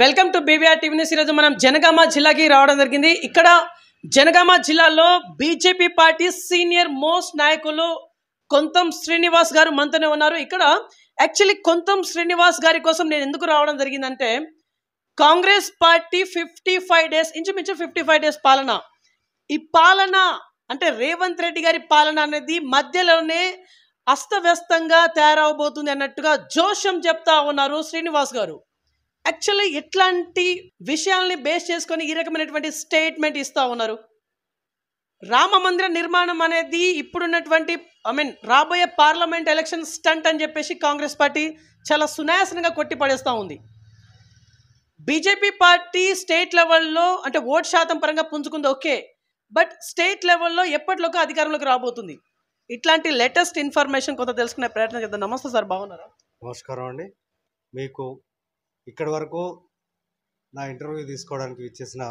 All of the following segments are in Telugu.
Welcome to BVR TV news. ఈరోజు మనం జనగామ జిల్లాకి రావడం జరిగింది. ఇక్కడ జనగామ జిల్లాలో బీజేపీ పార్టీ సీనియర్ మోస్ట్ నాయకులు కొంతం శ్రీనివాస్ గారు మనతోనే ఉన్నారు. ఇక్కడ యాక్చువల్లీ కొంతం శ్రీనివాస్ గారి కోసం నేను ఎందుకు రావడం జరిగిందంటే, కాంగ్రెస్ పార్టీ 55 డేస్ ఇంచుమించు 55 డేస్ పాలన, ఈ పాలన అంటే రేవంత్ రెడ్డి గారి పాలన అనేది మధ్యలోనే అస్తవ్యస్తంగా తయారవబోతుంది అన్నట్టుగా జోషం చెప్తా ఉన్నారు శ్రీనివాస్ గారు. యాక్చువల్లీ ఇట్లాంటి విషయాల్ని బేస్ చేసుకొని ఈ రకమైనటువంటి స్టేట్మెంట్ ఇస్తూ ఉన్నారు. రామ మందిర నిర్మాణం అనేది ఇప్పుడున్నటువంటి రాబోయే పార్లమెంట్ ఎలక్షన్ స్టంట్ అని చెప్పేసి కాంగ్రెస్ పార్టీ చాలా సునాయాసనంగా కొట్టిపడేస్తూ ఉంది. బీజేపీ పార్టీ స్టేట్ లెవెల్లో అంటే ఓట్ శాతం పరంగా పుంజుకుంది ఓకే, బట్ స్టేట్ లెవెల్లో ఎప్పటిలోకి అధికారంలోకి రాబోతుంది. ఇట్లాంటి లేటెస్ట్ ఇన్ఫర్మేషన్ కొంత తెలుసుకునే ప్రయత్నం చేద్దాం. నమస్తే సార్, బాగున్నారా? నమస్కారం అండి. మీకు ఇక్కడి వరకు నా ఇంటర్వ్యూ తీసుకోవడానికి ఇచ్చేసిన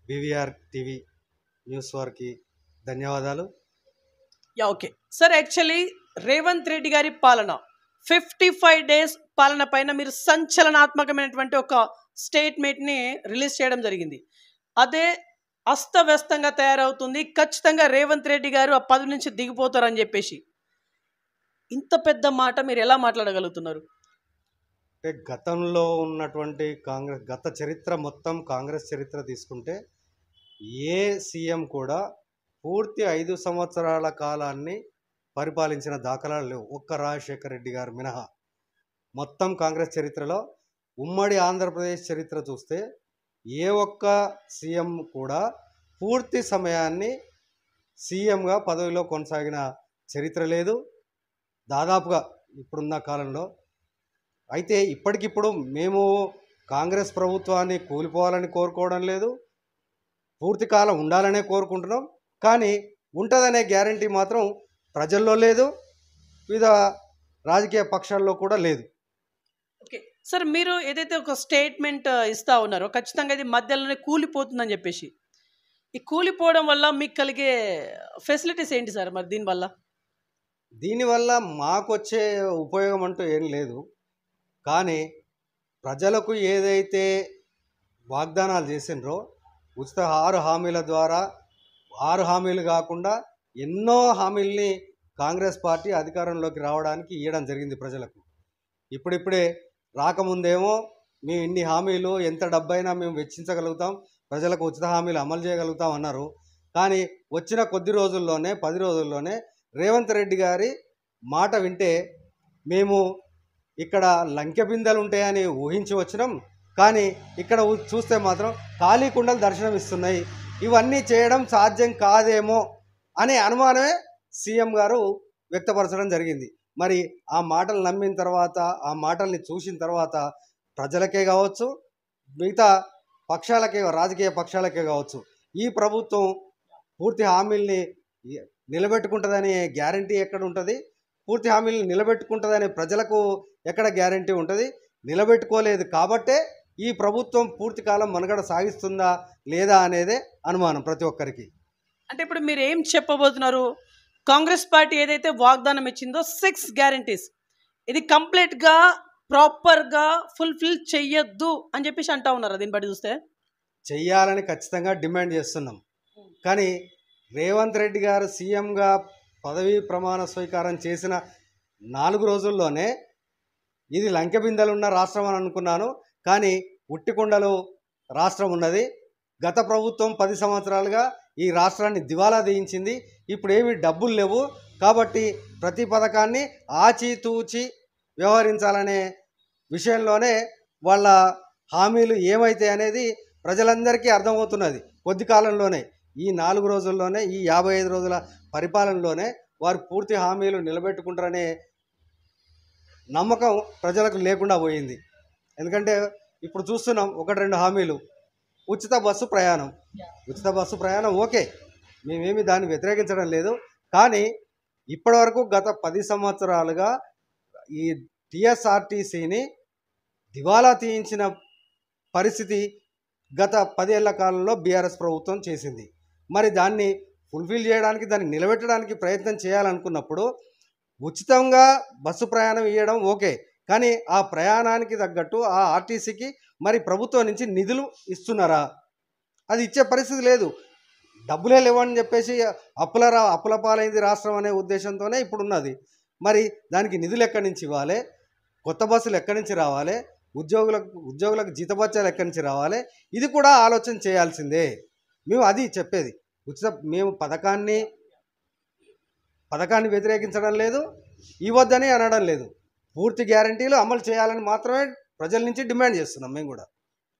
బీవీఆర్ టీవీ న్యూస్ వారికి ధన్యవాదాలు. Okay sir, actually Revanth Reddy గారి పాలన 55 డేస్ పాలన పైన మీరు సంచలనాత్మకమైనటువంటి ఒక స్టేట్మెంట్ని రిలీజ్ చేయడం జరిగింది. అదే అస్తవ్యస్తంగా తయారవుతుంది, ఖచ్చితంగా రేవంత్ రెడ్డి గారు ఆ పదవి నుంచి దిగిపోతారని చెప్పేసి. ఇంత పెద్ద మాట మీరు ఎలా మాట్లాడగలుగుతున్నారు? అంటే గతంలో ఉన్నటువంటి గత చరిత్ర మొత్తం కాంగ్రెస్ చరిత్ర తీసుకుంటే ఏ సీఎం కూడా పూర్తి 5 సంవత్సరాల కాలాన్ని పరిపాలించిన దాఖలాలు లేవు, ఒక్క రాజశేఖర రెడ్డి గారు మినహా. మొత్తం కాంగ్రెస్ చరిత్రలో ఉమ్మడి ఆంధ్రప్రదేశ్ చరిత్ర చూస్తే ఏ ఒక్క సీఎం కూడా పూర్తి సమయాన్ని సీఎంగా పదవిలో కొనసాగిన చరిత్ర లేదు దాదాపుగా ఇప్పుడున్న కాలంలో. అయితే ఇప్పటికిప్పుడు మేము కాంగ్రెస్ ప్రభుత్వాన్ని కూలిపోవాలని కోరుకోవడం లేదు, పూర్తి కాలం ఉండాలనే కోరుకుంటున్నాం. కానీ ఉంటుందనే గ్యారంటీ మాత్రం ప్రజల్లో లేదు, వివిధ రాజకీయ పక్షాల్లో కూడా లేదు. ఓకే సార్, మీరు ఏదైతే ఒక స్టేట్మెంట్ ఇస్తా ఉన్నారో ఖచ్చితంగా ఇది మధ్యలోనే కూలిపోతుందని చెప్పేసి, ఈ కూలిపోవడం వల్ల మీకు కలిగే ఫెసిలిటీస్ ఏంటి సార్? మరి దీనివల్ల మాకు వచ్చే ఉపయోగం అంటూ ఏం లేదు. కానీ ప్రజలకు ఏదైతే వాగ్దానాలు చేసినరో ఉచిత 6 హామీల ద్వారా 6 హామీలు కాకుండా ఎన్నో హామీల్ని కాంగ్రెస్ పార్టీ అధికారంలోకి రావడానికి ఇవ్వడం జరిగింది ప్రజలకు. ఇప్పుడిప్పుడే రాకముందేమో మేము ఇన్ని హామీలు ఎంత డబ్బైనా మేము వెచ్చించగలుగుతాం, ప్రజలకు ఉచిత హామీలు అమలు చేయగలుగుతాం అన్నారు. కానీ వచ్చిన కొద్ది రోజుల్లోనే 10 రోజుల్లోనే రేవంత్ రెడ్డి గారి మాట వింటే మేము ఇక్కడ లంకె బిందెలు ఉంటాయని ఊహించి వచ్చినాం, కానీ ఇక్కడ చూస్తే మాత్రం ఖాళీ కుండలు దర్శనం ఇస్తున్నాయి. ఇవన్నీ చేయడం సాధ్యం కాదేమో అనే అనుమానమే సీఎం గారు వ్యక్తపరచడం జరిగింది. మరి ఆ మాటలు నమ్మిన తర్వాత, ఆ మాటల్ని చూసిన తర్వాత ప్రజలకే కావచ్చు, మిగతా పక్షాలకే, రాజకీయ పక్షాలకే కావచ్చు, ఈ ప్రభుత్వం పూర్తి హామీల్ని నిలబెట్టుకుంటుందనే గ్యారంటీ ఎక్కడ ఉంటుంది? పూర్తి హామీలను నిలబెట్టుకుంటుందనే ప్రజలకు ఎక్కడ గ్యారంటీ ఉంటుంది? నిలబెట్టుకోలేదు కాబట్టే ఈ ప్రభుత్వం పూర్తి కాలం మనుగడ సాగిస్తుందా లేదా అనేదే అనుమానం ప్రతి ఒక్కరికి. అంటే ఇప్పుడు మీరు ఏం చెప్పబోతున్నారు? కాంగ్రెస్ పార్టీ ఏదైతే వాగ్దానం ఇచ్చిందో 6 గ్యారంటీస్, ఇది కంప్లీట్గా ప్రాపర్గా ఫుల్ఫిల్ చెయ్యొద్దు అని చెప్పేసి అంటా ఉన్నారు. దీన్ని బట్టి చూస్తే చెయ్యాలని ఖచ్చితంగా డిమాండ్ చేస్తున్నాం. కానీ రేవంత్ రెడ్డి గారు సీఎంగా పదవీ ప్రమాణ స్వీకారం చేసిన 4 రోజుల్లోనే ఇది లంకె బిందెలు ఉన్న రాష్ట్రం అని అనుకున్నాను, కానీ ఉట్టికొండలు రాష్ట్రం ఉన్నది. గత ప్రభుత్వం 10 సంవత్సరాలుగా ఈ రాష్ట్రాన్ని దివాలా తీయించింది. ఇప్పుడు ఏమి డబ్బులు లేవు కాబట్టి ప్రతి పథకాన్ని ఆచితూచి వ్యవహరించాలనే విషయంలోనే వాళ్ళ హామీలు ఏమైతే అనేది ప్రజలందరికీ అర్థమవుతున్నది. కొద్ది కాలంలోనే, ఈ 4 రోజుల్లోనే, ఈ 55 రోజుల పరిపాలనలోనే వారు పూర్తి హామీలు నిలబెట్టుకుంటారనే నమ్మకం ప్రజలకు లేకుండా పోయింది. ఎందుకంటే ఇప్పుడు చూస్తున్నాం 1-2 హామీలు. ఉచిత బస్సు ప్రయాణం ఓకే, మేమేమి దాన్ని వ్యతిరేకించడం లేదు. కానీ ఇప్పటివరకు గత 10 సంవత్సరాలుగా ఈ టీఎస్ఆర్టీసీని దివాలా తీయించిన పరిస్థితి గత 10 ఏళ్ల కాలంలో బీఆర్ఎస్ ప్రభుత్వం చేసింది. మరి దాన్ని ఫుల్ఫిల్ చేయడానికి, దాన్ని నిలబెట్టడానికి ప్రయత్నం చేయాలనుకున్నప్పుడు ఉచితంగా బస్సు ప్రయాణం ఇవ్వడం ఓకే, కానీ ఆ ప్రయాణానికి తగ్గట్టు ఆ ఆర్టీసీకి మరి ప్రభుత్వం నుంచి నిధులు ఇస్తున్నారా? అది ఇచ్చే పరిస్థితి లేదు. డబ్బులే లేవని చెప్పేసి అప్పుల పాలైంది రాష్ట్రం అనే ఉద్దేశంతోనే ఇప్పుడు ఉన్నది. మరి దానికి నిధులు ఎక్కడి నుంచి ఇవ్వాలి? కొత్త బస్సులు ఎక్కడి నుంచి రావాలి? ఉద్యోగులకు జీతభత్యాలు ఎక్కడి నుంచి రావాలి? ఇది కూడా ఆలోచన చేయాల్సిందే. మేము అది చెప్పేది. మేము పథకాన్ని వ్యతిరేకించడం లేదు, ఇవ్వద్దని అనడం లేదు. పూర్తి గ్యారంటీలు అమలు చేయాలని మాత్రమే ప్రజల నుంచి డిమాండ్ చేస్తున్నాం మేము కూడా.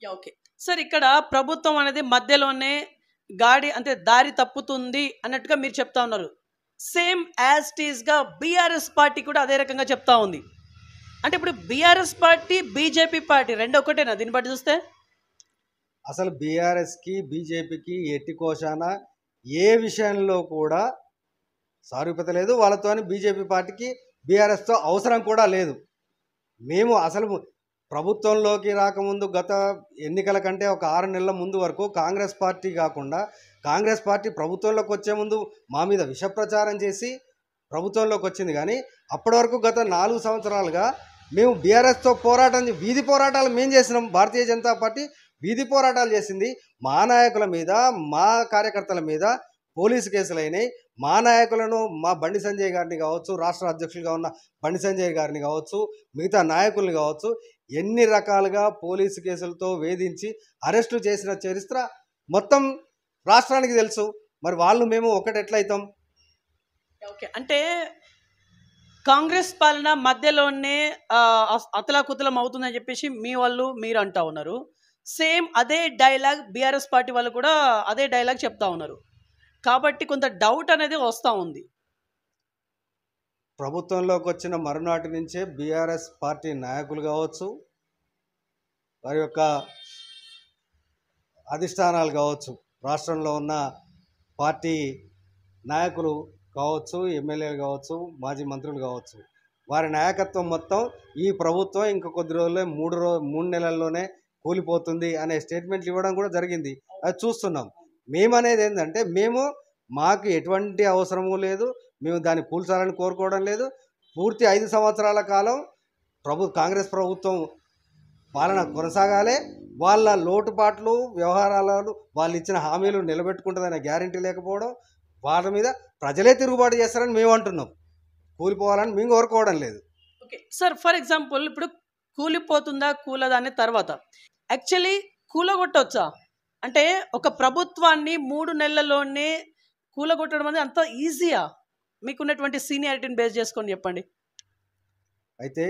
ఓకే సార్, ఇక్కడ ప్రభుత్వం అనేది మధ్యలోనే అంటే దారి తప్పుతుంది అన్నట్టుగా మీరు చెప్తా ఉన్నారు. సేమ్ యాజ్ టీజ్గా బీఆర్ఎస్ పార్టీ కూడా అదే రకంగా చెప్తా ఉంది. అంటే ఇప్పుడు బీఆర్ఎస్ పార్టీ బీజేపీ పార్టీ రెండు ఒకటేనా దీన్ని బట్టి చూస్తే? అసలు బీఆర్ఎస్కి బీజేపీకి ఎట్టి కోశాన ఏ విషయంలో కూడా సారూప్యత లేదు. వాళ్ళతోని బీజేపీ పార్టీకి బీఆర్ఎస్తో అవసరం కూడా లేదు. మేము అసలు ప్రభుత్వంలోకి రాకముందు గత ఎన్నికల కంటే ఒక 6 నెలల ముందు వరకు కాంగ్రెస్ పార్టీ కాకుండా కాంగ్రెస్ పార్టీ ప్రభుత్వంలోకి వచ్చే ముందు మా మీద విష ప్రచారం చేసి ప్రభుత్వంలోకి వచ్చింది. కానీ అప్పటి వరకు గత 4 సంవత్సరాలుగా మేము బీఆర్ఎస్తో వీధి పోరాటాలు మేము చేసినాం. భారతీయ జనతా పార్టీ వీధి పోరాటాలు చేసింది. మా నాయకుల మీద, మా కార్యకర్తల మీద పోలీసు కేసులు అయినాయి. మా నాయకులను, మా బండి సంజయ్ గారిని కావచ్చు, రాష్ట్ర అధ్యక్షులుగా ఉన్న బండి సంజయ్ గారిని కావచ్చు, మిగతా నాయకుల్ని కావచ్చు, ఎన్ని రకాలుగా పోలీసు కేసులతో వేధించి అరెస్టు చేసిన చరిత్ర మొత్తం రాష్ట్రానికి తెలుసు. మరి వాళ్ళు మేము ఒకటెట్లయితాం? ఓకే, అంటే కాంగ్రెస్ పాలన మధ్యలోనే అతలాకుతలం అవుతుందని చెప్పేసి మీరు అంటా ఉన్నారు. సేమ్ అదే డైలాగ్ బీఆర్ఎస్ పార్టీ వాళ్ళు కూడా అదే డైలాగ్ చెప్తా ఉన్నారు. కాబట్టి కొంత డౌట్ అనేది వస్తూ ఉంది. ప్రభుత్వంలోకి వచ్చిన మరునాటి నుంచే బీఆర్ఎస్ పార్టీ నాయకులు కావచ్చు, వారి యొక్క అధిష్టానాలు కావచ్చు, రాష్ట్రంలో ఉన్న పార్టీ నాయకులు కావచ్చు, ఎమ్మెల్యేలు కావచ్చు, మాజీ మంత్రులు కావచ్చు, వారి నాయకత్వం మొత్తం ఈ ప్రభుత్వం ఇంక కొద్ది రోజుల్లో 3 నెలల్లోనే కూలిపోతుంది అనే స్టేట్మెంట్లు ఇవ్వడం కూడా జరిగింది. అది చూస్తున్నాం. మేమనేది ఏంటంటే మాకు ఎటువంటి అవసరము లేదు, మేము దాన్ని కూల్చాలని కోరుకోవడం లేదు. పూర్తి 5 సంవత్సరాల కాలం కాంగ్రెస్ ప్రభుత్వం పాలన కొనసాగాలి. వాళ్ళ లోటుపాట్లు, వ్యవహారాలను, వాళ్ళు ఇచ్చిన హామీలు నిలబెట్టుకుంటుందనే గ్యారంటీ లేకపోవడం, వాళ్ళ మీద ప్రజలే తిరుగుబాటు చేస్తారని మేము అంటున్నాం. కూలిపోవాలని మేము కోరుకోవడం లేదు. ఓకే సార్, ఫర్ ఎగ్జాంపుల్ ఇప్పుడు కూలిపోతుందా కూలదా అనే తర్వాత యాక్చువల్లీ కూలగొట్టవచ్చా? అంటే ఒక ప్రభుత్వాన్ని 3 నెలల్లోనే కూలగొట్టడం అనేది అంత ఈజీయా? మీకున్నటువంటి సీనియారిటీని బేస్ చేసుకొని చెప్పండి. అయితే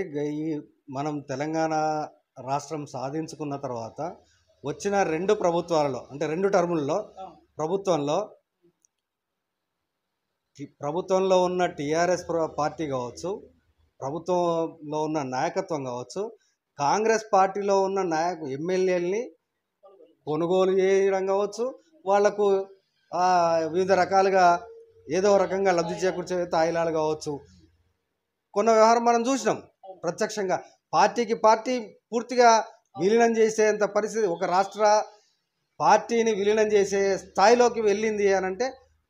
మనం తెలంగాణ రాష్ట్రం సాధించుకున్న తర్వాత వచ్చిన 2 ప్రభుత్వాలలో, అంటే 2 టర్ముల్లో ప్రభుత్వంలో ఉన్న టీఆర్ఎస్ పార్టీ కావచ్చు, ప్రభుత్వంలో ఉన్న నాయకత్వం కావచ్చు, కాంగ్రెస్ పార్టీలో ఉన్న ఎమ్మెల్యేలని కొనుగోలు చేయడం కావచ్చు, వాళ్లకు వివిధ రకాలుగా ఏదో రకంగా లబ్ధి చేకూర్చే తాయిలాలు కావచ్చు, కొన్న వ్యవహారం మనం చూసినాం ప్రత్యక్షంగా. పార్టీ పూర్తిగా విలీనం చేసేంత పరిస్థితి, ఒక రాష్ట్ర పార్టీని విలీనం చేసే స్థాయిలోకి వెళ్ళింది అని అంటే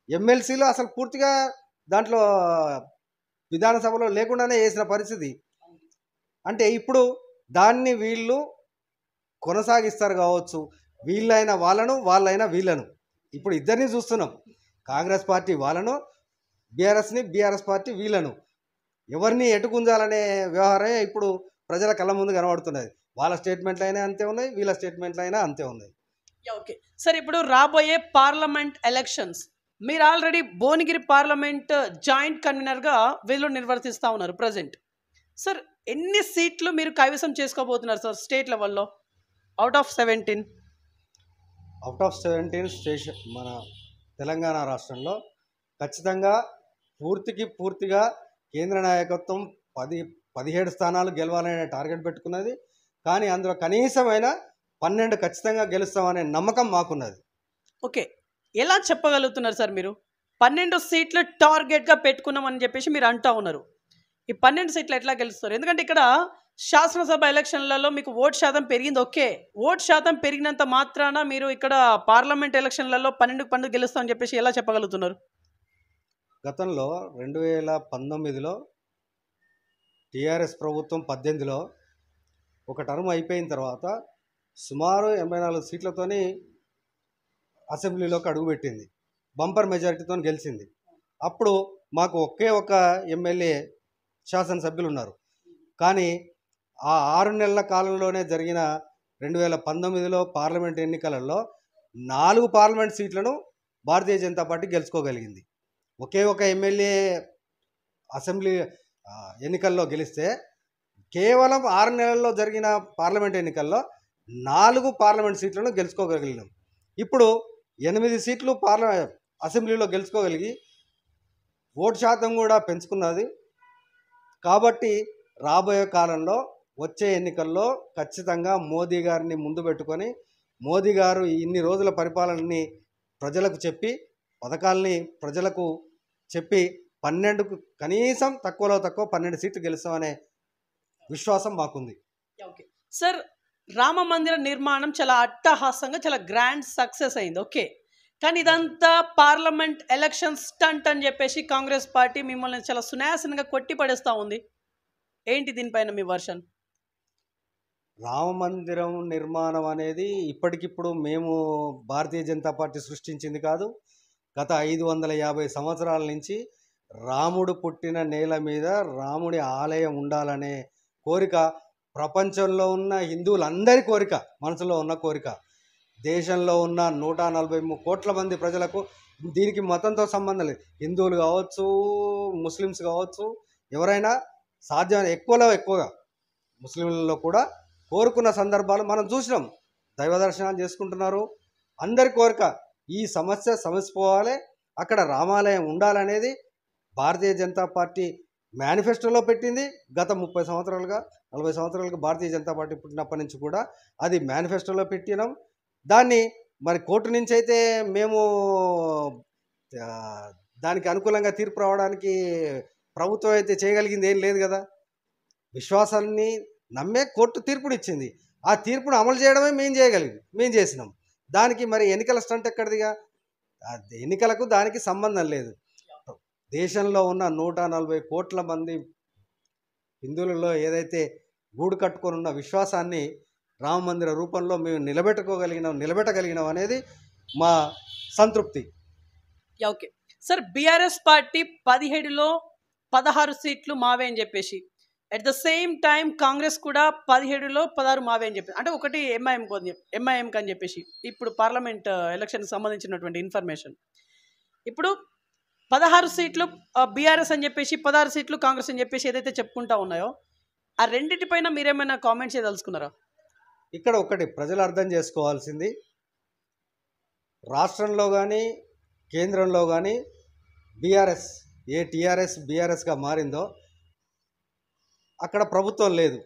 ఎమ్మెల్సీలు అసలు పూర్తిగా దాంట్లో విధానసభలో లేకుండానే చేసిన పరిస్థితి. అంటే ఇప్పుడు దాన్ని వీళ్ళు కొనసాగిస్తారు కావచ్చు, వీళ్ళైన వాళ్ళను, వాళ్ళైనా వీళ్ళను. ఇప్పుడు ఇద్దరిని చూస్తున్నాం, కాంగ్రెస్ పార్టీ వాళ్ళను, బీఆర్ఎస్ పార్టీ వీళ్ళను. ఎవరిని ఎటుకుంజాలనే వ్యవహారమే ఇప్పుడు ప్రజల కళ్ళ ముందు కనబడుతున్నది. వాళ్ళ స్టేట్మెంట్లు అయినా అంతే ఉన్నాయి, వీళ్ళ స్టేట్మెంట్లు అయినా అంతే ఉన్నాయి. ఓకే సార్, ఇప్పుడు రాబోయే పార్లమెంట్ ఎలక్షన్స్ మీరు ఆల్రెడీ భువనగిరి పార్లమెంట్ జాయింట్ కన్వీనర్గా వీళ్ళు నిర్వర్తిస్తూ ఉన్నారు ప్రజెంట్. సార్ ఎన్ని సీట్లు మీరు కైవసం చేసుకోబోతున్నారు సార్ స్టేట్ లెవెల్లో out of 17? Out of 17 station మన తెలంగాణ రాష్ట్రంలో ఖచ్చితంగా పూర్తిగా కేంద్ర నాయకత్వం 17 స్థానాలు గెలవాలనే టార్గెట్ పెట్టుకున్నది. కానీ అందులో కనీసమైన 12 ఖచ్చితంగా గెలుస్తామనే నమ్మకం మాకున్నది. ఓకే, ఎలా చెప్పగలుగుతున్నారు సార్ మీరు 12 సీట్లు టార్గెట్గా పెట్టుకున్నామని చెప్పేసి మీరు అంటూ ఉన్నారు? ఈ 12 సీట్లు ఎట్లా గెలుస్తారు? ఎందుకంటే ఇక్కడ శాసనసభ ఎలక్షన్లలో మీకు ఓటు శాతం పెరిగింది. ఓకే, ఓటు శాతం పెరిగినంత మాత్రాన మీరు ఇక్కడ పార్లమెంట్ ఎలక్షన్లలో 12 గెలుస్తామని చెప్పేసి ఎలా చెప్పగలుగుతున్నారు? గతంలో 2019లో టీఆర్ఎస్ ప్రభుత్వం 18లో ఒక టర్మ్ అయిపోయిన తర్వాత సుమారు 84 సీట్లతోని అసెంబ్లీలోకి అడుగుపెట్టింది. బంపర్ మెజారిటీతో గెలిచింది. అప్పుడు మాకు ఒకే ఒక ఎమ్మెల్యే శాసనసభ్యులు ఉన్నారు. కానీ ఆ 6 నెలల కాలంలోనే జరిగిన 2019లో పార్లమెంట్ ఎన్నికలలో 4 పార్లమెంట్ సీట్లను భారతీయ జనతా పార్టీ గెలుచుకోగలిగింది. ఒకే ఒక ఎమ్మెల్యే అసెంబ్లీ ఎన్నికల్లో గెలిస్తే కేవలం 6 నెలల్లో జరిగిన పార్లమెంట్ ఎన్నికల్లో 4 పార్లమెంట్ సీట్లను గెలుచుకోగలిగినాం. ఇప్పుడు 8 సీట్లు అసెంబ్లీలో గెలుచుకోగలిగి ఓటు శాతం కూడా పెంచుకున్నది. కాబట్టి రాబోయే కాలంలో వచ్చే ఎన్నికల్లో ఖచ్చితంగా మోదీ గారిని ముందు పెట్టుకొని మోదీ గారు ఇన్ని రోజుల పరిపాలనని ప్రజలకు చెప్పి పథకాలని ప్రజలకు చెప్పి 12కు కనీసం తక్కువలో తక్కువ 12 సీట్లు గెలుస్తామనే విశ్వాసం మాకుంది. ఓకే సార్, రామ మందిర నిర్మాణం చాలా అట్టహాసంగా చాలా గ్రాండ్ సక్సెస్ అయింది. ఓకే, కానీ ఇదంతా పార్లమెంట్ ఎలక్షన్ స్టంట్ అని చెప్పేసి కాంగ్రెస్ పార్టీ మిమ్మల్ని చాలా సునాయాసంగా కొట్టి పడేస్తూ ఉంది. ఏంటి దీనిపైన మీ వర్షన్? రామ మందిరం నిర్మాణం అనేది ఇప్పటికిప్పుడు మేము భారతీయ జనతా పార్టీ సృష్టించింది కాదు. గత 550 సంవత్సరాల నుంచి రాముడు పుట్టిన నేల మీద రాముడి ఆలయం ఉండాలనే కోరిక ప్రపంచంలో ఉన్న హిందువులందరి కోరిక, మనసులో ఉన్న కోరిక. దేశంలో ఉన్న 143 కోట్ల మంది ప్రజలకు దీనికి మతంతో సంబంధం లేదు. హిందువులు కావచ్చు, ముస్లిమ్స్ కావచ్చు, ఎవరైనా సాధ్యమైన ఎక్కువగా ముస్లింలలో కూడా కోరుకున్న సందర్భాలు మనం చూసినాం. దైవ దర్శనాలు చేసుకుంటున్నారు. అందరి కోరిక ఈ సమస్య సమసిపోవాలి, అక్కడ రామాలయం ఉండాలనేది భారతీయ జనతా పార్టీ మేనిఫెస్టోలో పెట్టింది. గత 30 సంవత్సరాలుగా 40 సంవత్సరాలుగా భారతీయ జనతా పార్టీ పుట్టినప్పటి నుంచి కూడా అది మేనిఫెస్టోలో పెట్టినాం. దాన్ని మరి కోర్టు నుంచి అయితే మేము దానికి అనుకూలంగా తీర్పు రావడానికి ప్రభుత్వం అయితే చేయగలిగింది ఏం లేదు కదా. విశ్వాసాన్ని నమ్మే కోర్టు తీర్పునిచ్చింది. ఆ తీర్పును అమలు చేయడమే మేము చేసినాం. దానికి మరి ఎన్నికల స్టంట్ ఎక్కడిదిగా? ఎన్నికలకు దానికి సంబంధం లేదు. దేశంలో ఉన్న 140 కోట్ల మంది హిందువులలో ఏదైతే గూడు కట్టుకొని ఉన్న విశ్వాసాన్ని రామ మందిర రూపంలో మేము నిలబెట్టగలిగినాం అనేది మా సంతృప్తి. ఓకే సార్, బీఆర్ఎస్ పార్టీ 17లో 16 సీట్లు మావే అని చెప్పేసి, at the same time Congress కూడా 17లో 16 మావే అని చెప్పేసి, అంటే ఒకటి ఎంఐఎం అని చెప్పేసి ఇప్పుడు పార్లమెంట్ ఎలక్షన్కి సంబంధించినటువంటి ఇన్ఫర్మేషన్. ఇప్పుడు 16 సీట్లు బీఆర్ఎస్ అని చెప్పేసి 16 సీట్లు కాంగ్రెస్ అని చెప్పేసి ఏదైతే చెప్పుకుంటా ఉన్నాయో, ఆ రెండింటిపైన మీరేమైనా కామెంట్స్ చేయదలుచుకున్నారా? ఇక్కడ ఒకటి ప్రజలు అర్థం చేసుకోవాల్సింది, రాష్ట్రంలో కానీ కేంద్రంలో కానీ బీఆర్ఎస్ టీఆర్ఎస్ బీఆర్ఎస్గా మారిందో అక్కడ ప్రభుత్వం లేదు,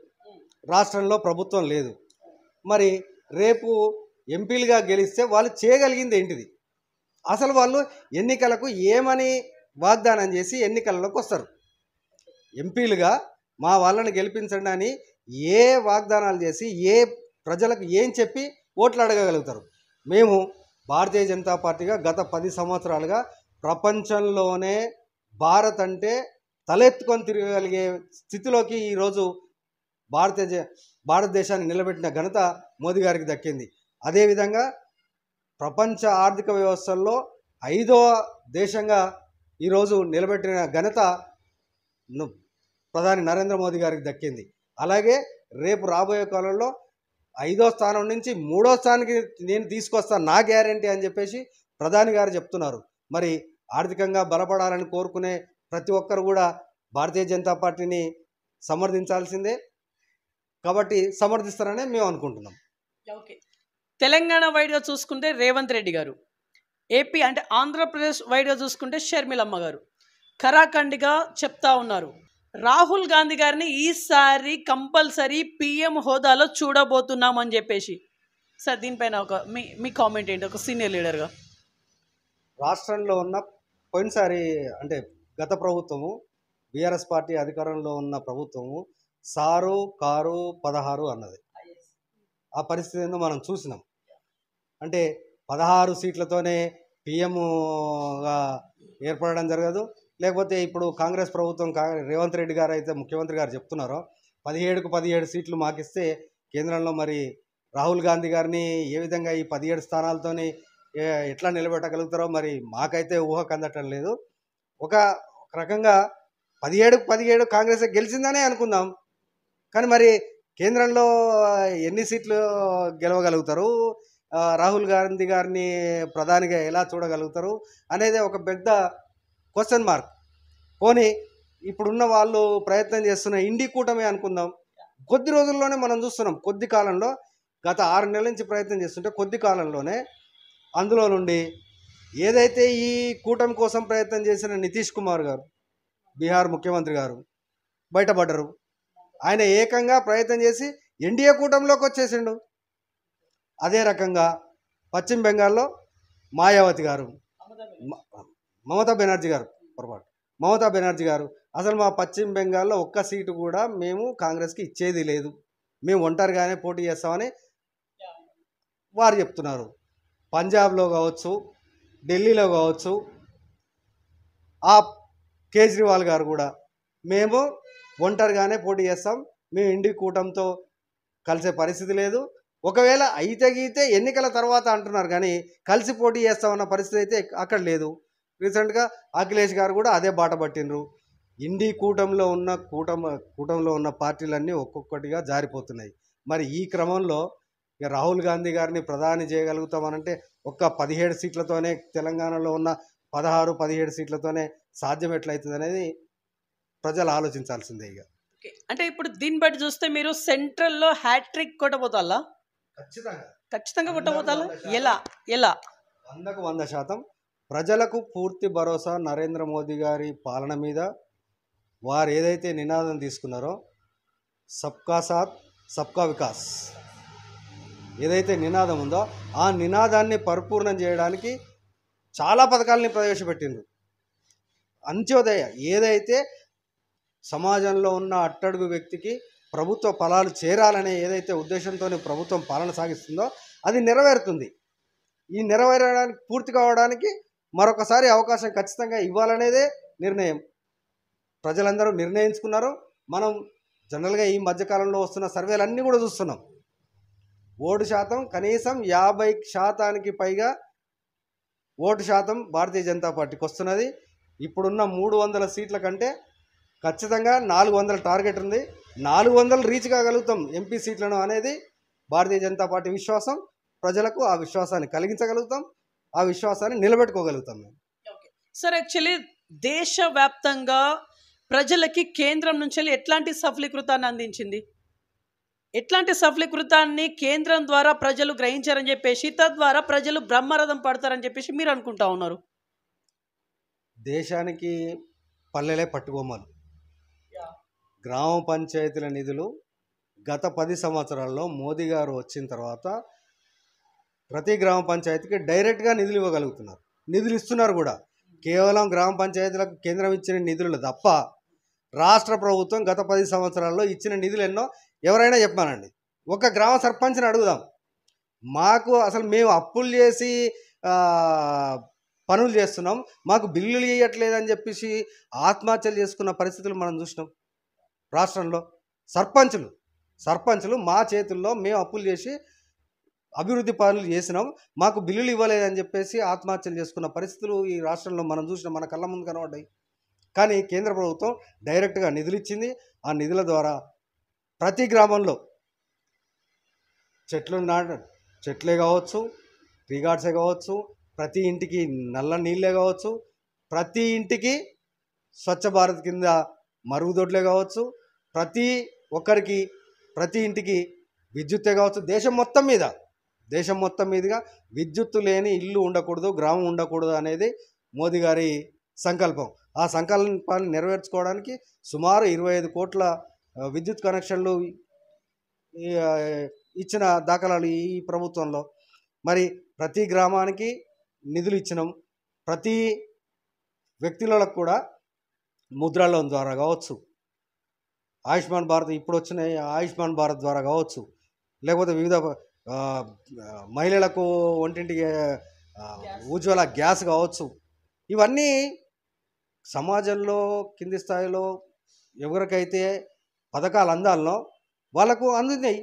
రాష్ట్రంలో ప్రభుత్వం లేదు. మరి రేపు ఎంపీలుగా గెలిస్తే వాళ్ళు చేయగలిగింది ఏంటిది? అసలు వాళ్ళు ఎన్నికలకు ఏమని వాగ్దానం చేసి ఎన్నికలలోకి వస్తారు? ఎంపీలుగా మా వాళ్ళని గెలిపించండి అని ఏ వాగ్దానాలు చేసి ఏ ప్రజలకు ఏం చెప్పి ఓట్లు అడగగలుగుతారు? మేము భారతీయ జనతా పార్టీగా గత 10 సంవత్సరాలుగా ప్రపంచంలోనే భారత్ అంటే తలెత్తుకొని తిరగగలిగే స్థితిలోకి ఈరోజు భారతదేశాన్ని నిలబెట్టిన ఘనత మోదీ గారికి దక్కింది. అదేవిధంగా ప్రపంచ ఆర్థిక వ్యవస్థల్లో 5వ దేశంగా ఈరోజు నిలబెట్టిన ఘనత ప్రధాని నరేంద్ర మోదీ గారికి దక్కింది. అలాగే రేపు రాబోయే కాలంలో 5వ స్థానం నుంచి 3వ స్థానానికి నేను తీసుకొస్తాను, నా గ్యారంటీ అని చెప్పేసి ప్రధాని గారు చెప్తున్నారు. మరి ఆర్థికంగా బలపడాలని కోరుకునే ప్రతి ఒక్కరు కూడా భారతీయ జనతా పార్టీని సమర్థించాల్సిందే. కాబట్టి సమర్థిస్తారనే మేము అనుకుంటున్నాం. ఓకే, తెలంగాణ వైడ్గా చూసుకుంటే రేవంత్ రెడ్డి గారు, ఏపీ అంటే ఆంధ్రప్రదేశ్ వైడ్గా చూసుకుంటే షర్మిలమ్మ గారు ఖరాఖండిగా చెప్తా ఉన్నారు, రాహుల్ గాంధీ గారిని ఈసారి కంపల్సరీ పిఎం హోదాలో చూడబోతున్నామని చెప్పేసి. సార్ దీనిపైన మీ కామెంట్ ఏంటి ఒక సీనియర్ లీడర్గా? రాష్ట్రంలో ఉన్న పోయినసారి అంటే గత ప్రభుత్వము బీఆర్ఎస్ పార్టీ అధికారంలో ఉన్న ప్రభుత్వము సారు కారు 16 అన్నది. ఆ పరిస్థితి ఏందో మనం చూసినాం. అంటే 16 సీట్లతోనే పిఎంగా ఏర్పడడం జరగదు, లేకపోతే ఇప్పుడు కాంగ్రెస్ ప్రభుత్వం రేవంత్ రెడ్డి గారు అయితే ముఖ్యమంత్రి గారు చెప్తున్నారో 17కు 17 సీట్లు మాకిస్తే కేంద్రంలో మరి రాహుల్ గాంధీ గారిని ఏ విధంగా ఈ 17 స్థానాలతోని ఎట్లా నిలబెట్టగలుగుతారో మరి మాకైతే ఊహకు అందటం లేదు. ఒక రకంగా 17కు 17 కాంగ్రెస్ గెలిచిందనే అనుకుందాం. కానీ మరి కేంద్రంలో ఎన్ని సీట్లు గెలవగలుగుతారు, రాహుల్ గాంధీ గారిని ప్రధానిగా ఎలా చూడగలుగుతారు అనేది ఒక పెద్ద క్వశ్చన్ మార్క్. పోనీ ఇప్పుడున్న వాళ్ళు ప్రయత్నం చేస్తున్న ఇండి కూటమి అనుకుందాం. కొద్ది రోజుల్లోనే మనం చూస్తున్నాం, కొద్ది కాలంలో గత 6 నెలల నుంచి ప్రయత్నం చేస్తుంటే కొద్ది కాలంలోనే అందులో నుండి ఏదైతే ఈ కూటమి కోసం ప్రయత్నం చేసిన నితీష్ కుమార్ గారు, బీహార్ ముఖ్యమంత్రి గారు బయటపడ్డరు. ఆయన ఏకంగా ప్రయత్నం చేసి ఎన్డీఏ కూటమిలోకి వచ్చేసిండు. అదే రకంగా పశ్చిమ బెంగాల్లో మాయావతి గారు, మమతా బెనర్జీ గారు మమతా బెనర్జీ గారు అసలు మా పశ్చిమ బెంగాల్లో ఒక్క సీటు కూడా మేము కాంగ్రెస్కి ఇచ్చేది లేదు, మేము ఒంటరిగానే పోటీ చేస్తామని వారు చెప్తున్నారు. పంజాబ్లో కావచ్చు, ఢిల్లీలో కావచ్చు, ఆ కేజ్రీవాల్ గారు కూడా మేము ఒంటరిగానే పోటీ చేస్తాం, మేము ఇండి కూటమితో కలిసే పరిస్థితి లేదు, ఒకవేళ అయితే గీతే ఎన్నికల తర్వాత అంటున్నారు కానీ కలిసి పోటీ చేస్తామన్న పరిస్థితి అయితే అక్కడ లేదు. రీసెంట్గా అఖిలేష్ గారు కూడా అదే బాట పట్టినరు. ఇండి కూటమిలో ఉన్న పార్టీలన్నీ ఒక్కొక్కటిగా జారిపోతున్నాయి. మరి ఈ క్రమంలో ఇక రాహుల్ గాంధీ గారిని ప్రధాని చేయగలుగుతామనంటే ఒక్క 17 సీట్లతోనే, తెలంగాణలో ఉన్న 16-17 సీట్లతోనే సాధ్యం ఎట్లయితుంది అనేది ప్రజలు ఆలోచించాల్సిందే. ఇక అంటే ఇప్పుడు దీన్ని బట్టి చూస్తే మీరు సెంట్రల్లో హ్యాట్రిక్ కొట్టబోతాలా? ఖచ్చితంగా కొట్టబోతాలా? ఎలా ఎలా 100కు 100% ప్రజలకు పూర్తి భరోసా నరేంద్ర మోదీ గారి పాలన మీద. వారు ఏదైతే నినాదం తీసుకున్నారో సబ్కా సాత్ సబ్కా వికాస్ ఏదైతే నినాదం ఉందో ఆ నినాదాన్ని పరిపూర్ణం చేయడానికి చాలా పథకాలని ప్రవేశపెట్టిండ్రు. అంత్యోదయ ఏదైతే సమాజంలో ఉన్న అట్టడుగు వ్యక్తికి ప్రభుత్వ ఫలాలు చేరాలనే ఏదైతే ఉద్దేశంతో ప్రభుత్వం పాలన సాగిస్తుందో అది నెరవేరుతుంది. ఈ నెరవేరడానికి పూర్తి కావడానికి మరొకసారి అవకాశం ఖచ్చితంగా ఇవ్వాలనేదే నిర్ణయం. ప్రజలందరూ నిర్ణయించుకున్నారు. మనం జనరల్గా ఈ మధ్యకాలంలో వస్తున్న సర్వేలన్నీ కూడా చూస్తున్నాం. ఓటు శాతం కనీసం 50% పైగా ఓటు శాతం భారతీయ జనతా పార్టీకి వస్తున్నది. ఇప్పుడున్న 300 సీట్ల కంటే ఖచ్చితంగా 400 టార్గెట్ ఉంది. 400 రీచ్ కాగలుగుతాం ఎంపీ సీట్లను అనేది భారతీయ జనతా పార్టీ విశ్వాసం. ప్రజలకు ఆ విశ్వాసాన్ని కలిగించగలుగుతాం, ఆ విశ్వాసాన్ని నిలబెట్టుకోగలుగుతాం. సార్, యాక్చువల్లీ దేశవ్యాప్తంగా ప్రజలకి కేంద్రం నుంచి ఎట్లాంటి సఫలీకృతాన్ని అందించింది? ఎట్లాంటి సఫలీకృతాన్ని కేంద్రం ద్వారా ప్రజలు గ్రహించారని చెప్పేసి తద్వారా ప్రజలు బ్రహ్మరథం పడతారని చెప్పేసి మీరు అనుకుంటా ఉన్నారు? దేశానికి పల్లెలే పట్టుబొమ్మలు. గ్రామ పంచాయతీల నిధులు గత 10 సంవత్సరాల్లో మోదీ గారు వచ్చిన తర్వాత ప్రతి గ్రామ పంచాయతీకి డైరెక్ట్గా నిధులు ఇవ్వగలుగుతున్నారు, నిధులు ఇస్తున్నారు కూడా. కేవలం గ్రామ పంచాయతీలకు కేంద్రం ఇచ్చిన నిధులు తప్ప రాష్ట్ర ప్రభుత్వం గత 10 సంవత్సరాల్లో ఇచ్చిన నిధులు ఎన్నో ఎవరైనా చెప్పానండి. ఒక గ్రామ సర్పంచ్ని అడుగుదాం, మాకు అసలు మేము అప్పులు చేసి పనులు చేస్తున్నాం, మాకు బిల్లులు ఇవ్వట్లేదని చెప్పేసి ఆత్మహత్యలు చేసుకున్న పరిస్థితులు మనం చూసినాం రాష్ట్రంలో. సర్పంచులు మా చేతుల్లో మేము అప్పులు చేసి అభివృద్ధి పనులు చేసినాం, మాకు బిల్లులు ఇవ్వలేదని చెప్పేసి ఆత్మహత్యలు చేసుకున్న పరిస్థితులు ఈ రాష్ట్రంలో మనం చూసినాం, మన కళ్ళ ముందు కనబడ్డాయి. కానీ కేంద్ర ప్రభుత్వం డైరెక్ట్గా నిధులు ఇచ్చింది. ఆ నిధుల ద్వారా ప్రతి గ్రామంలో చెట్లే కావచ్చు, ట్రీ గార్డ్సే కావచ్చు, ప్రతి ఇంటికి నల్ల నీళ్ళే కావచ్చు, ప్రతి ఇంటికి స్వచ్ఛ భారత్ కింద మరుగుదొడ్లే కావచ్చు, ప్రతి ఒక్కరికి ప్రతి ఇంటికి విద్యుత్తే కావచ్చు. దేశం మొత్తం మీదుగా విద్యుత్తు లేని ఇల్లు ఉండకూడదు, గ్రామం ఉండకూడదు అనేది మోదీ గారి సంకల్పం. ఆ సంకల్పాన్ని నెరవేర్చుకోవడానికి సుమారు 25 కోట్ల విద్యుత్ కనెక్షన్లు ఇచ్చిన దాఖలాలు ఈ ప్రభుత్వంలో. మరి ప్రతి గ్రామానికి నిధులు ఇచ్చినాం. ప్రతి వ్యక్తులకు కూడా ముద్రా లోన్ ద్వారా కావచ్చు, ఆయుష్మాన్ భారత్ ఇప్పుడు వచ్చిన ఆయుష్మాన్ భారత్ ద్వారా కావచ్చు, లేకపోతే వివిధ మహిళలకు ఒంటింటికి ఉజ్వల గ్యాస్ కావచ్చు, ఇవన్నీ సమాజంలో కింది స్థాయిలో ఎవరికైతే పథకాలు అందాలనో వాళ్ళకు అందుతాయి.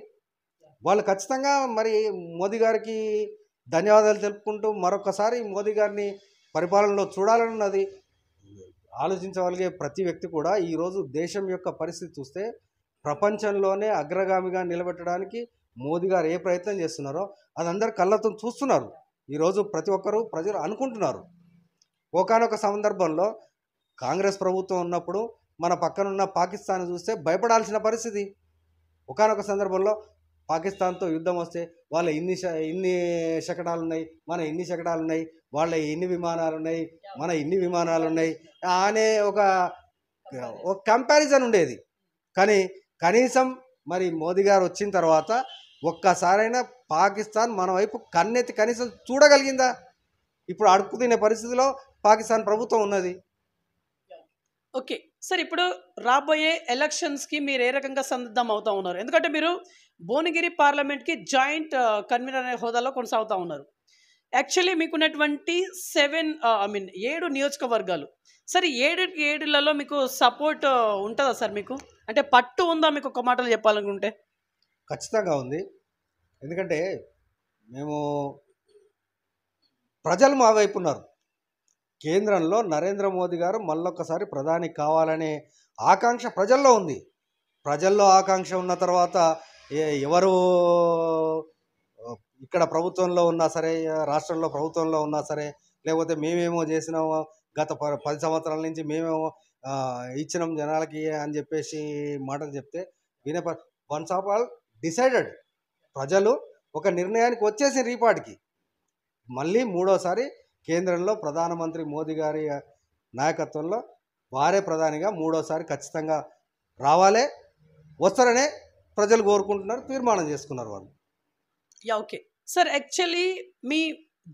వాళ్ళు ఖచ్చితంగా మరి మోదీ గారికి ధన్యవాదాలు తెలుపుకుంటూ మరొకసారి మోదీ గారిని పరిపాలనలో చూడాలని ఉన్నది. ఆలోచించగలిగే ప్రతి వ్యక్తి కూడా ఈరోజు దేశం యొక్క పరిస్థితి చూస్తే ప్రపంచంలోనే అగ్రగామిగా నిలబెట్టడానికి మోదీ గారు ఏ ప్రయత్నం చేస్తున్నారో అది అందరు కళ్ళతో చూస్తున్నారు. ఈరోజు ప్రతి ఒక్కరూ ప్రజలు అనుకుంటున్నారు. ఒకానొక సందర్భంలో కాంగ్రెస్ ప్రభుత్వం ఉన్నప్పుడు మన పక్కనున్న పాకిస్తాన్ చూస్తే భయపడాల్సిన పరిస్థితి. ఒకానొక సందర్భంలో పాకిస్తాన్తో యుద్ధం వస్తే వాళ్ళ ఇన్ని శకటాలు ఉన్నాయి, మన ఇన్ని శకటాలు ఉన్నాయి, వాళ్ళ ఎన్ని విమానాలు ఉన్నాయి, మన ఇన్ని విమానాలు ఉన్నాయి అనే ఒక కంపారిజన్ ఉండేది. కానీ కనీసం మరి మోదీ గారు వచ్చిన తర్వాత ఒక్కసారైనా పాకిస్తాన్ మన వైపు కన్నెత్తి కనీసం చూడగలిగిందా? ఇప్పుడు అడుక్కు తినే పరిస్థితిలో పాకిస్తాన్ ప్రభుత్వం ఉన్నది. ఓకే సార్, ఇప్పుడు రాబోయే ఎలక్షన్స్కి మీరు ఏ రకంగా సన్నద్ధం అవుతా ఉన్నారు? ఎందుకంటే మీరు భువనగిరి పార్లమెంట్కి జాయింట్ కన్వీనర్ అనే హోదాలో కొనసాగుతూ ఉన్నారు. యాక్చువల్లీ మీకున్నటువంటి 7 నియోజకవర్గాలు సార్, 7లలో మీకు సపోర్ట్ ఉంటుందా సార్? మీకు అంటే పట్టు ఉందా మీకు ఒక మాటలు చెప్పాలనుకుంటే? ఖచ్చితంగా ఉంది. ఎందుకంటే మేము ప్రజలు మా వైపు ఉన్నారు. కేంద్రంలో నరేంద్ర మోదీ గారు మళ్ళొక్కసారి ప్రధాని కావాలనే ఆకాంక్ష ప్రజల్లో ఉంది. ప్రజల్లో ఆకాంక్ష ఉన్న తర్వాత ఎవరు ఇక్కడ ప్రభుత్వంలో ఉన్నా సరే, రాష్ట్రంలో ప్రభుత్వంలో ఉన్నా సరే, లేకపోతే మేమేమో చేసినామో గత 10 సంవత్సరాల నుంచి మేమేమో ఇచ్చినాం జనాలకి అని చెప్పేసి మాటలు చెప్తే వినే వన్స్ ఆఫ్ ఆల్ డిసైడెడ్. ప్రజలు ఒక నిర్ణయానికి వచ్చేసి రీపాటికి మళ్ళీ మూడోసారి కేంద్రంలో ప్రధానమంత్రి మోదీ గారి నాయకత్వంలో వారే ప్రధానిగా మూడోసారి ఖచ్చితంగా రావాలే, వస్తారనే ప్రజలు కోరుకుంటున్నారు, తీర్మానం చేసుకున్నారు వాళ్ళు. యా ఓకే సార్, యాక్చువల్లీ మీ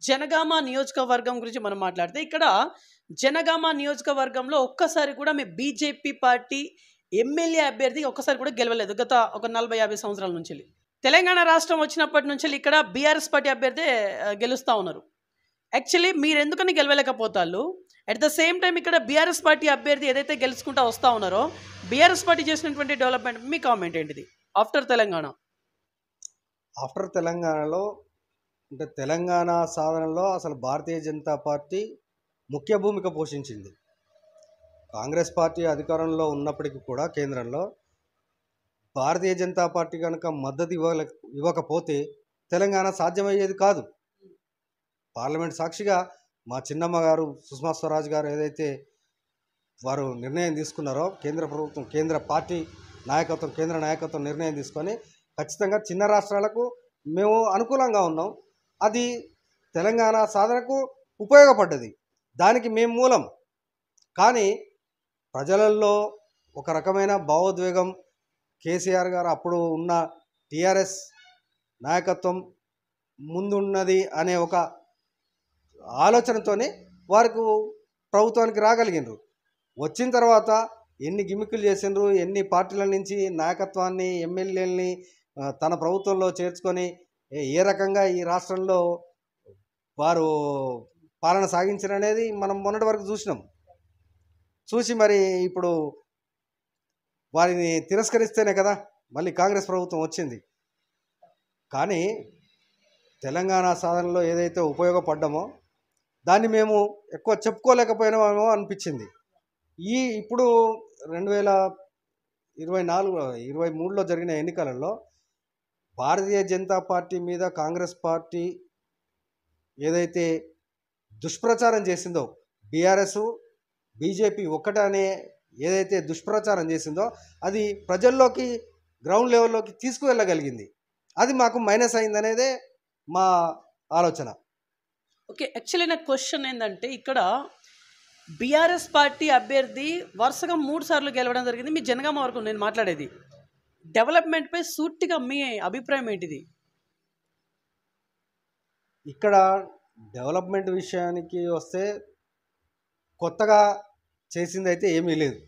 జనగామ నియోజకవర్గం గురించి మనం మాట్లాడితే ఇక్కడ జనగామ నియోజకవర్గంలో ఒక్కసారి కూడా మీ బీజేపీ పార్టీ ఎమ్మెల్యే అభ్యర్థి ఒక్కసారి కూడా గెలవలేదు గత ఒక 40-50 సంవత్సరాల నుంచి. తెలంగాణ రాష్ట్రం వచ్చినప్పటి నుంచి ఇక్కడ బీఆర్ఎస్ పార్టీ అభ్యర్థి గెలుస్తూ ఉన్నారు. యాక్చువల్లీ మీరు ఎందుకని గెలవలేకపోతారు? అట్ ద సేమ్ టైం ఇక్కడ బీఆర్ఎస్ పార్టీ అభ్యర్థి ఏదైతే గెలుచుకుంటూ వస్తూ ఉన్నారో బీఆర్ఎస్ పార్టీ చేసినటువంటి డెవలప్మెంట్ మీ కామెంట్ ఏంటిది ఆఫ్టర్ తెలంగాణ? ఆఫ్టర్ తెలంగాణలో అంటే తెలంగాణ సాధనలో అసలు భారతీయ జనతా పార్టీ ముఖ్య భూమిక పోషించింది. కాంగ్రెస్ పార్టీ అధికారంలో ఉన్నప్పటికీ కూడా కేంద్రంలో భారతీయ జనతా పార్టీ కనుక మద్దతు ఇవ్వకపోతే తెలంగాణ సాధ్యమయ్యేది కాదు. పార్లమెంట్ సాక్షిగా మా చిన్నమ్మ గారు సుష్మా స్వరాజ్ గారు ఏదైతే వారు నిర్ణయం తీసుకున్నారో కేంద్ర ప్రభుత్వం, కేంద్ర పార్టీ నాయకత్వం, కేంద్ర నాయకత్వం నిర్ణయం తీసుకొని ఖచ్చితంగా చిన్న రాష్ట్రాలకు మేము అనుకూలంగా ఉన్నాం. అది తెలంగాణ సాధనకు ఉపయోగపడ్డది. దానికి మేము మూలం. కానీ ప్రజలలో ఒక రకమైన భావోద్వేగం, కేసీఆర్ గారు అప్పుడు ఉన్న టీఆర్ఎస్ నాయకత్వం ముందున్నది అనే ఒక ఆలోచనతోనే వారికి ప్రభుత్వానికి రాగలిగినారు. వచ్చిన తర్వాత ఎన్ని గిమిక్కులు చేసిండ్రు, ఎన్ని పార్టీల నుంచి నాయకత్వాన్ని, ఎమ్మెల్యేలని తన ప్రభుత్వంలో చేర్చుకొని ఏ రకంగా ఈ రాష్ట్రంలో వారు పాలన సాగించారనేది మనం మొన్నటి వరకు చూసినాం. చూసి మరి ఇప్పుడు వారిని తిరస్కరిస్తేనే కదా మళ్ళీ కాంగ్రెస్ ప్రభుత్వం వచ్చింది. కానీ తెలంగాణ సాధనలో ఏదైతే ఉపయోగపడ్డామో దాన్ని మేము ఎక్కువ చెప్పుకోలేకపోయినామేమో అనిపించింది. ఇప్పుడు 2023లో జరిగిన ఎన్నికలలో భారతీయ జనతా పార్టీ మీద కాంగ్రెస్ పార్టీ ఏదైతే దుష్ప్రచారం చేసిందో, బీఆర్ఎస్ బీజేపీ ఒక్కటనే ఏదైతే దుష్ప్రచారం చేసిందో అది ప్రజల్లోకి, గ్రౌండ్ లెవెల్లోకి తీసుకువెళ్ళగలిగింది. అది మాకు మైనస్ అయిందనేదే మా ఆలోచన. ఓకే, యాక్చువల్లీ నా క్వశ్చన్ ఏంటంటే ఇక్కడ బీఆర్ఎస్ పార్టీ అభ్యర్థి వరుసగా 3 సార్లు గెలవడం జరిగింది. మీ జనగామ వరకు నేను మాట్లాడేది డెవలప్మెంట్పై సూటిగా మీ అభిప్రాయం ఏంటిది? ఇక్కడ డెవలప్మెంట్ విషయానికి వస్తే కొత్తగా చేసింది అయితే ఏమీ లేదు.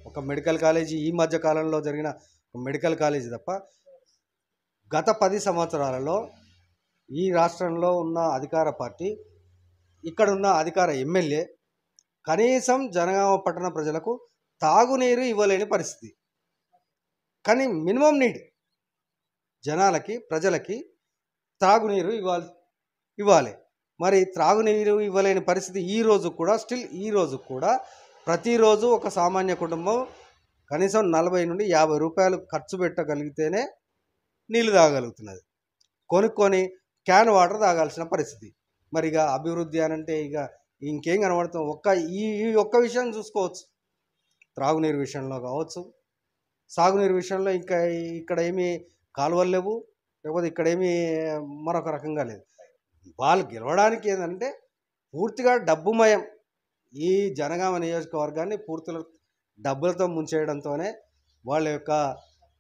ఒక మెడికల్ కాలేజీ, ఈ మధ్య కాలంలో జరిగిన మెడికల్ కాలేజీ తప్ప గత 10 సంవత్సరాలలో ఈ రాష్ట్రంలో ఉన్న అధికార పార్టీ, ఇక్కడున్న అధికార ఎమ్మెల్యే కనీసం జనగామ పట్టణ ప్రజలకు తాగునీరు ఇవ్వలేని పరిస్థితి. కానీ మినిమం నీడ్ జనాలకి ప్రజలకి త్రాగునీరు ఇవ్వాలి. మరి త్రాగునీరు ఇవ్వలేని పరిస్థితి ఈ రోజు కూడా ప్రతిరోజు ఒక సామాన్య కుటుంబం కనీసం 40 నుండి 50 రూపాయలు ఖర్చు పెట్టగలిగితేనే నీళ్లు తాగలుగుతున్నది. కొనుక్కొని క్యాన్ వాటర్ తాగాల్సిన పరిస్థితి. మరి ఇక అభివృద్ధి అనంటే ఇక ఇంకేం కనబడుతుంది? ఈ ఒక్క విషయం చూసుకోవచ్చు. త్రాగునీరు విషయంలో కావచ్చు, సాగునీరు విషయంలో ఇంకా ఇక్కడ ఏమీ కాలువలు లేవు, లేకపోతే ఇక్కడ ఏమీ మరొక రకంగా లేదు. వాళ్ళు గెలవడానికి ఏంటంటే పూర్తిగా డబ్బుమయం. ఈ జనగామ నియోజకవర్గాన్ని పూర్తిగా డబ్బులతో ముంచేయడంతోనే వాళ్ళ యొక్క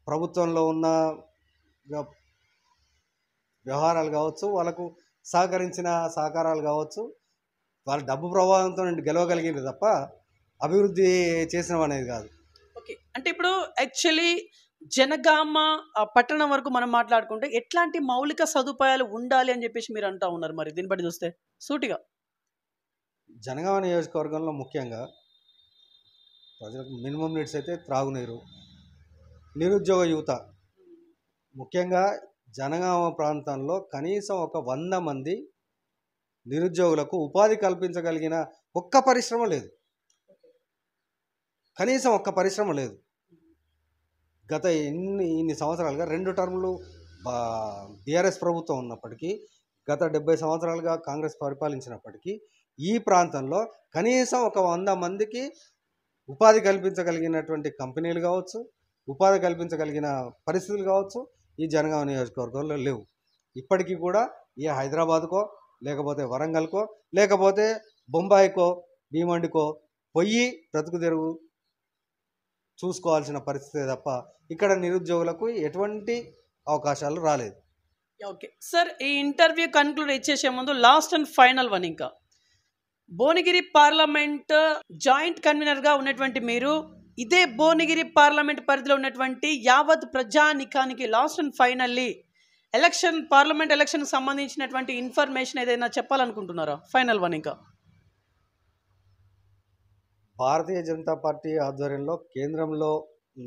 ప్రభుత్వంలో ఉన్న వ్యవహారాలు కావచ్చు, వాళ్ళకు సహకరించిన సహకారాలు కావచ్చు, వాళ్ళ డబ్బు ప్రభావంతో గెలవగలిగింది తప్ప అభివృద్ధి చేసినవి అనేది కాదు. ఓకే, అంటే ఇప్పుడు యాక్చువల్లీ జనగామ పట్టణం వరకు మనం మాట్లాడుకుంటే ఎట్లాంటి మౌలిక సదుపాయాలు ఉండాలి అని చెప్పేసి మీరు అంటా ఉన్నారు. మరి దీన్ని బట్టి చూస్తే సూటిగా జనగామ నియోజకవర్గంలో ముఖ్యంగా ప్రజలకు మినిమం నీడ్స్ అయితే త్రాగునీరు, నిరుద్యోగ యువత. ముఖ్యంగా జనగామ ప్రాంతంలో కనీసం ఒక 100 మంది నిరుద్యోగులకు ఉపాధి కల్పించగలిగిన ఒక్క పరిశ్రమ లేదు. కనీసం ఒక్క పరిశ్రమ లేదు. గత ఇన్ని సంవత్సరాలుగా 2 టర్ములు బీఆర్ఎస్ ప్రభుత్వం ఉన్నప్పటికీ, గత 70 సంవత్సరాలుగా కాంగ్రెస్ పరిపాలించినప్పటికీ ఈ ప్రాంతంలో కనీసం ఒక 100 మందికి ఉపాధి కల్పించగలిగినటువంటి కంపెనీలు కావచ్చు, ఉపాధి కల్పించగలిగిన పరిస్థితులు కావచ్చు ఈ జనగామ నియోజకవర్గంలో లేవు. ఇప్పటికీ కూడా ఏ హైదరాబాద్కో, లేకపోతే వరంగల్కో, లేకపోతే బొంబాయికో, భీమండికో పొయ్యి బ్రతుకు తెరువు చూసుకోవాల్సిన పరిస్థితే తప్ప ఇక్కడ నిరుద్యోగులకు ఎటువంటి అవకాశాలు రాలేదు. ఓకే సార్, ఈ ఇంటర్వ్యూ కన్క్లూడ్ ఇచ్చేసే ముందు లాస్ట్ అండ్ ఫైనల్ వన్, ఇంకా భువనగిరి పార్లమెంట్ జాయింట్ కన్వీనర్గా ఉన్నటువంటి మీరు ఇదే భువనగిరి పార్లమెంట్ పరిధిలో ఉన్నటువంటి యావత్ ప్రజానికానికి last and finally parliament election సంబంధించినటువంటి ఇన్ఫర్మేషన్ ఏదైనా చెప్పాలనుకుంటున్నారా? Final one. ఇంకా భారతీయ జనతా పార్టీ ఆధ్వర్యంలో కేంద్రంలో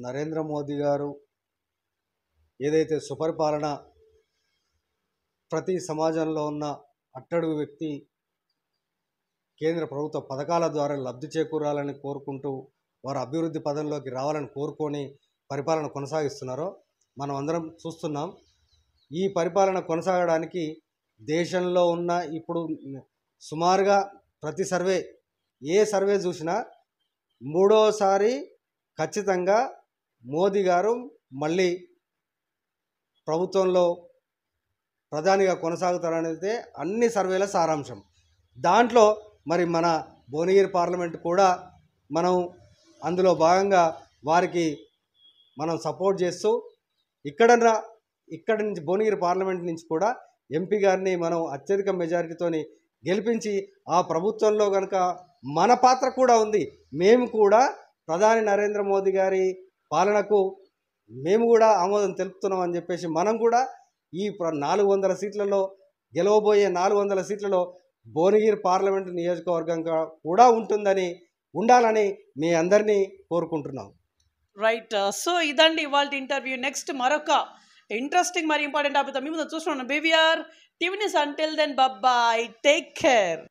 నరేంద్ర మోదీ గారు ఏదైతే సుపరిపాలన, ప్రతి సమాజంలో ఉన్న అట్టడుగు వ్యక్తి కేంద్ర ప్రభుత్వ పథకాల ద్వారా లబ్ధి చేకూరాలని కోరుకుంటూ వారు అభివృద్ధి పదంలోకి రావాలని కోరుకొని పరిపాలన కొనసాగిస్తున్నారో మనం అందరం చూస్తున్నాం. ఈ పరిపాలన కొనసాగడానికి దేశంలో ఉన్న ఇప్పుడు సుమారుగా ప్రతి ఏ సర్వే చూసినా 3వసారి ఖచ్చితంగా మోదీ గారు మళ్ళీ ప్రభుత్వంలో ప్రధానిగా కొనసాగుతారనేది అన్ని సర్వేల సారాంశం. దాంట్లో మరి మన భువనగిరి పార్లమెంట్ కూడా మనం అందులో భాగంగా వారికి మనం సపోర్ట్ చేస్తూ ఇక్కడి నుంచి భువనగిరి పార్లమెంట్ నుంచి కూడా ఎంపీ గారిని మనం అత్యధిక మెజారిటీతోని గెలిపించి ఆ ప్రభుత్వంలో కనుక మన పాత్ర కూడా ఉంది. మేము కూడా ప్రధాని నరేంద్ర మోదీ గారి పాలనకు మేము కూడా ఆమోదం తెలుపుతున్నాం అని చెప్పేసి మనం కూడా ఈ 400 సీట్లలో గెలవబోయే 400 సీట్లలో భువనగిరి పార్లమెంటు నియోజకవర్గంగా కూడా ఉండాలని మీ అందరినీ కోరుకుంటున్నాం. రైట్. సో ఇదండి ఇవాళ ఇంటర్వ్యూ. నెక్స్ట్ మరొక ఇంట్రెస్టింగ్ మరి ఇంపార్టెంట్ టాపిక్ మీ ముందు చూస్తున్నాను. BVR TV news. Until then bye, take care.